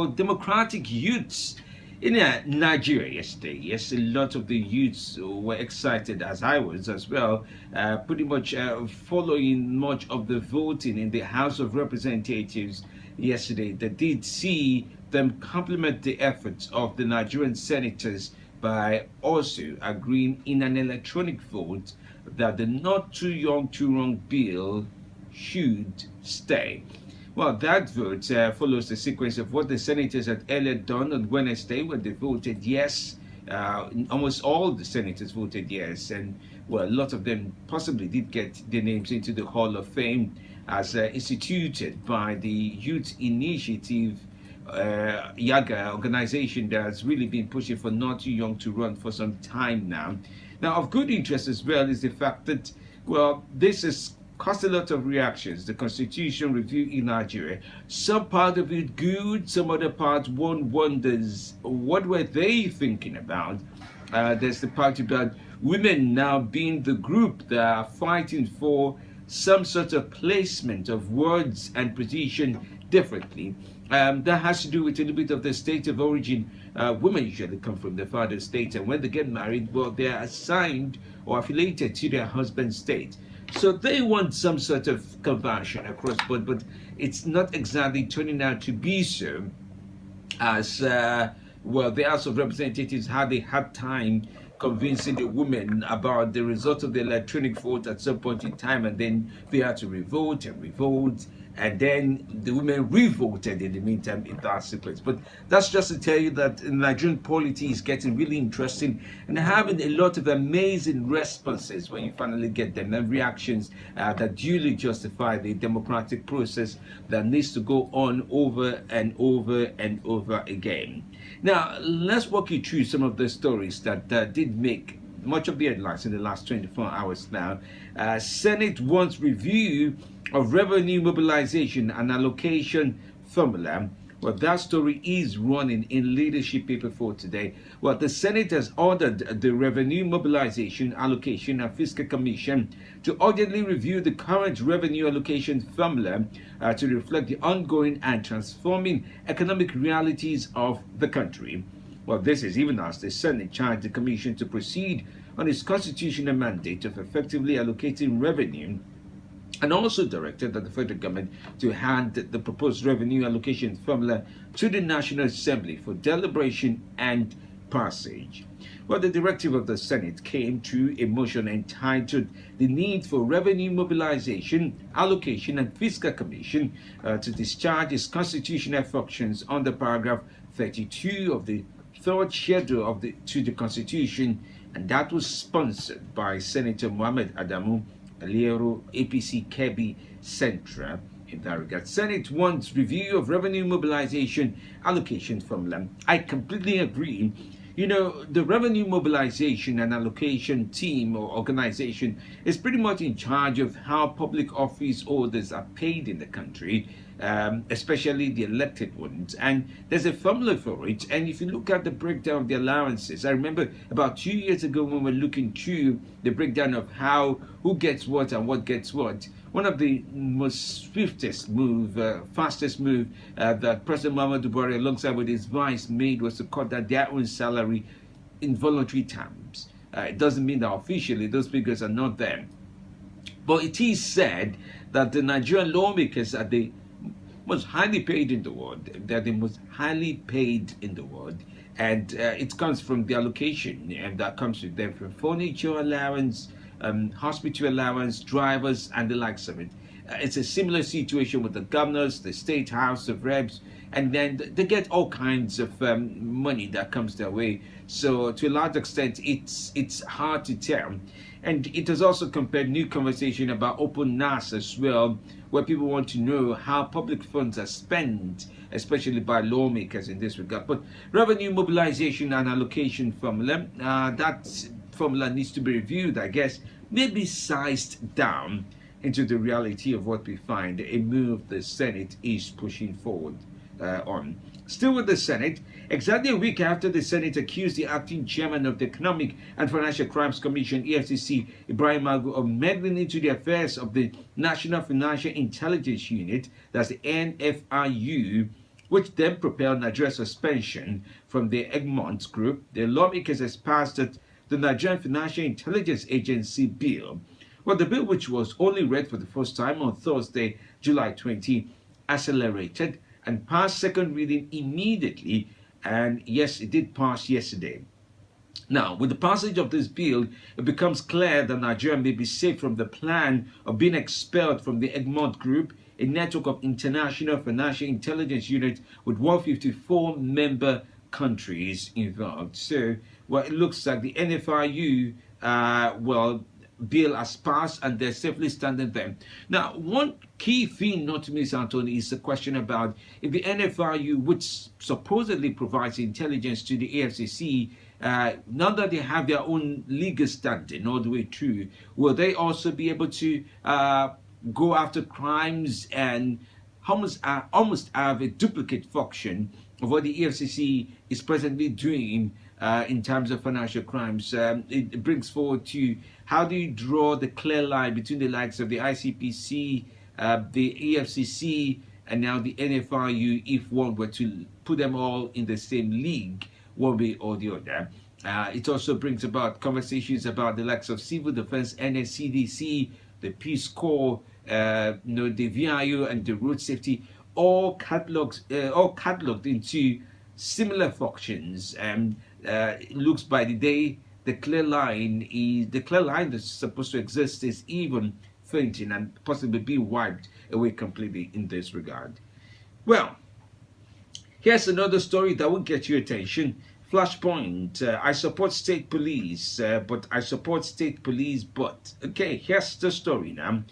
democratic youths in Nigeria yesterday. Yes, a lot of the youths were excited, as I was as well, pretty much following much of the voting in the House of Representatives yesterday. They did see them compliment the efforts of the Nigerian senators by also agreeing in an electronic vote that the Not Too Young Too Wrong bill should stay. Well, that vote follows the sequence of what the senators had earlier done on Wednesday when they voted yes. Almost all the senators voted yes, and well, a lot of them possibly did get their names into the Hall of Fame as instituted by the Youth Initiative Yaga organization that has really been pushing for Not Too Young to Run for some time now. Now, of good interest as well is the fact that, well, this has caused a lot of reactions. The Constitution Review in Nigeria, some part of it good, some other part one wonders what were they thinking about. There's the part about women now being the group that are fighting for some sort of placement of words and position differently. That has to do with a little bit of the state of origin. Women usually come from their father's state, and when they get married, well, they are assigned or affiliated to their husband's state. So they want some sort of conversion across board, but it's not exactly turning out to be so, as well, the House of Representatives had a hard time convincing the women about the result of the electronic vote at some point in time, and then they had to revote and revote, and then the women revoted in the meantime in that sequence. But that's just to tell you that Nigerian polity is getting really interesting and having a lot of amazing responses when you finally get them, and reactions that duly justify the democratic process that needs to go on over and over and over again. Now, let's walk you through some of the stories that did make much of the headlines in the last 24 hours now. Senate wants review of revenue mobilization and allocation formula. Well, that story is running in leadership paper for today. Well, the Senate has ordered the Revenue Mobilization, Allocation and Fiscal Commission to urgently review the current revenue allocation formula to reflect the ongoing and transforming economic realities of the country. Well, this is even as the Senate charged the Commission to proceed on its constitutional mandate of effectively allocating revenue, and also directed that the federal government to hand the proposed revenue allocation formula to the National Assembly for deliberation and passage. Well, the directive of the Senate came through a motion entitled "The Need for Revenue Mobilization, Allocation and Fiscal Commission to discharge its constitutional functions" under paragraph 32 of the third schedule to the Constitution, and that was sponsored by Senator Mohammed Adamu Aliero, APC Kebbi Central. In that regard, Senate wants review of revenue mobilization allocation formula. I completely agree. You know, the revenue mobilization and allocation team or organization is pretty much in charge of how public office holders are paid in the country, especially the elected ones. And there's a formula for it. And if you look at the breakdown of the allowances, I remember about 2 years ago when we were looking through the breakdown of who gets what and what gets what. One of the most fastest move that President Muhammadu Buhari, alongside with his vice, made was to cut their own salary in voluntary terms. It doesn't mean that officially those figures are not there. But it is said that the Nigerian lawmakers are the most highly paid in the world. They're the most highly paid in the world. And it comes from the allocation, and that comes with them from furniture allowance, hospital allowance, drivers, and the likes of it. It's a similar situation with the governors, the state house of reps, and then they get all kinds of money that comes their way. So to a large extent, it's hard to tell. And it has also compared new conversation about open NAS as well, where people want to know how public funds are spent, especially by lawmakers in this regard. But revenue mobilization and allocation formula, that formula needs to be reviewed, I guess, maybe sized down into the reality of what we find, a move the Senate is pushing forward on. Still with the Senate, exactly a week after the Senate accused the acting chairman of the Economic and Financial Crimes Commission, EFCC, Ibrahim Magu, of meddling into the affairs of the National Financial Intelligence Unit, that's the NFIU, which then propelled Nigeria's suspension from the Egmont Group. The lawmakers has passed the Nigerian Financial Intelligence Agency bill. Well, the bill, which was only read for the first time on Thursday, July 20, accelerated and passed second reading immediately. And yes, it did pass yesterday. Now, with the passage of this bill, it becomes clear that Nigeria may be safe from the plan of being expelled from the Egmont Group, a network of international financial intelligence units with 154 member countries involved. So, well, it looks like the NFRU, bill has passed and they're safely standing there. Now, one key thing not to miss out on is the question about if the NFRU, which supposedly provides intelligence to the AFCC, now that they have their own legal standing all the way through, will they also be able to go after crimes and almost have a duplicate function of what the EFCC is presently doing in terms of financial crimes? It brings forward to how do you draw the clear line between the likes of the ICPC, the EFCC, and now the NFRU, if one were to put them all in the same league, one way or the other. It also brings about conversations about the likes of civil defense, NSCDC, the Peace Corps, the VIO, and the road safety, all cataloged into similar functions. It looks by the day the clear line that's supposed to exist is even fainting and possibly be wiped away completely in this regard. Well, here's another story that will get your attention. Flashpoint, I support state police, but okay, here's the story now.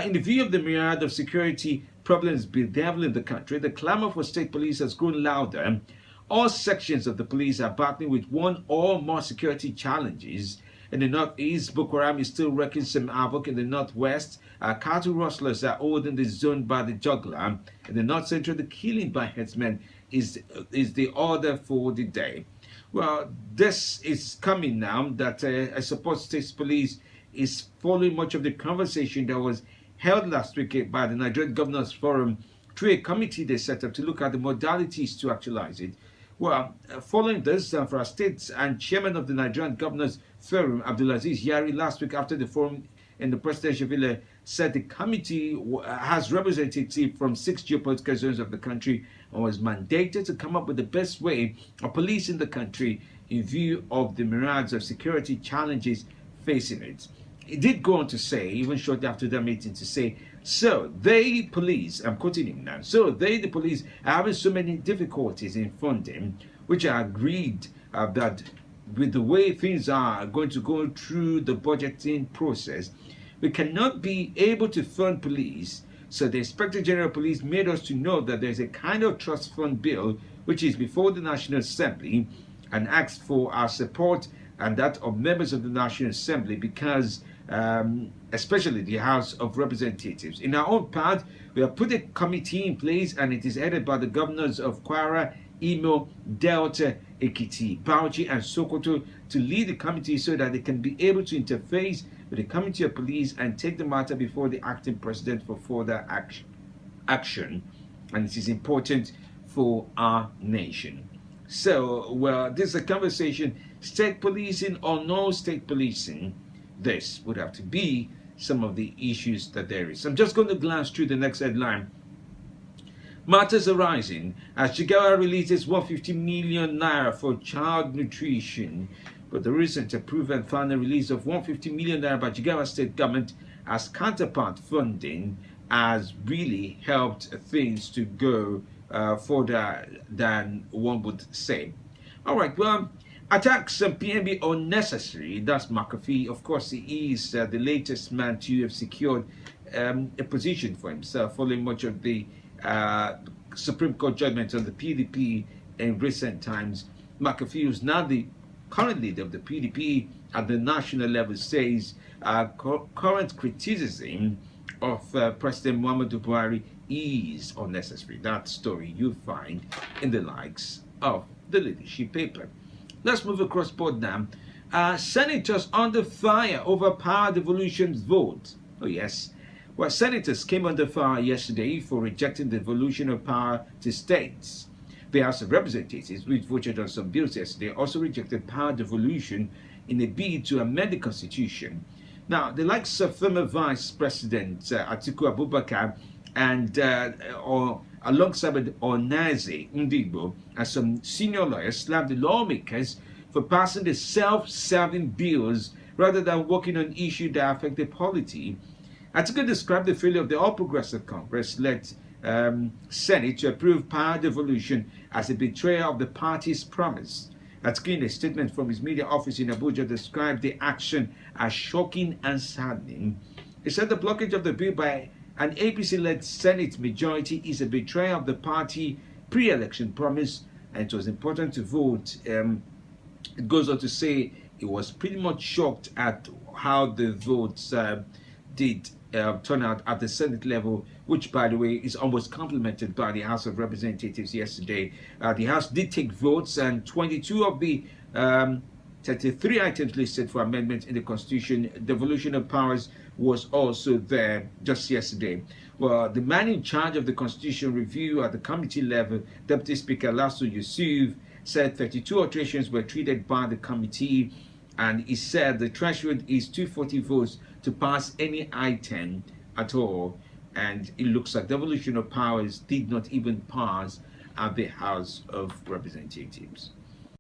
In the view of the myriad of security problems bedeviling the country, the clamor for state police has grown louder. All sections of the police are battling with one or more security challenges. In the northeast, Boko Haram is still wreaking some havoc. In the northwest, cattle rustlers are holding the zone by the jugular. In the north central, the killing by headsmen is the order for the day. Well, this is coming now that I support state police is following much of the conversation that was held last week by the Nigerian Governors Forum through a committee they set up to look at the modalities to actualize it. Well, following this, for our states and chairman of the Nigerian Governors Forum, Abdulaziz Yari, last week after the forum in the presidential villa, said the committee has representatives from 6 geopolitical zones of the country and was mandated to come up with the best way of policing the country in view of the myriads of security challenges facing it. It did go on to say, even shortly after that meeting, to say, so they, police, I'm quoting him now, so they, the police, are having so many difficulties in funding, which I agreed that with the way things are going to go through the budgeting process, we cannot be able to fund police. So the Inspector General of Police made us to know that there's a kind of trust fund bill which is before the National Assembly and asked for our support and that of members of the National Assembly because especially the House of Representatives. In our own part, we have put a committee in place and it is headed by the governors of Kwara, Imo, Delta, Ekiti, Bauchi and Sokoto to lead the committee so that they can be able to interface with the Committee of Police and take the matter before the acting president for further action. And it is important for our nation. So, well, this is a conversation, state policing or no state policing. This would have to be some of the issues that there is. I'm just going to glance through the next headline. Matters arising as Jigawa releases 150 million naira for child nutrition. But the recent approved and final release of 150 million naira by Jigawa state government as counterpart funding has really helped things to go further than one would say. All right, well, attacks on PNB unnecessary. That's McAfee. Of course, he is the latest man to have secured a position for himself following much of the Supreme Court judgment on the PDP in recent times. McAfee, who's now the current leader of the PDP at the national level, says current criticism of President Muhammadu Buhari is unnecessary. That story you find in the likes of the leadership paper. Let's move across board now. Senators under fire over power devolution vote. Oh yes. Well, senators came under fire yesterday for rejecting the devolution of power to states. The House of Representatives, which voted on some bills yesterday, also rejected power devolution in a bid to amend the Constitution. Now, the likes of former Vice President Atiku Abubakar and or alongside Onaze Ndigbo and some senior lawyers slammed the lawmakers for passing the self-serving bills rather than working on issues that affect the polity. Atiku described the failure of the All Progressive Congress-led Senate to approve power devolution as a betrayal of the party's promise. Atiku, in a statement from his media office in Abuja, described the action as shocking and saddening. He said the blockage of the bill by an APC-led Senate majority is a betrayal of the party pre-election promise, and it was important to vote. It goes on to say it was pretty much shocked at how the votes did turn out at the Senate level, which, by the way, is almost complemented by the House of Representatives yesterday. The House did take votes, and 22 of the 33 items listed for amendment in the Constitution, devolution of powers, was also there just yesterday. Well, the man in charge of the Constitution review at the committee level, Deputy Speaker Lasso Yusuf, said 32 alterations were treated by the committee, and he said the threshold is 240 votes to pass any item at all, and it looks like devolution of powers did not even pass at the House of Representatives.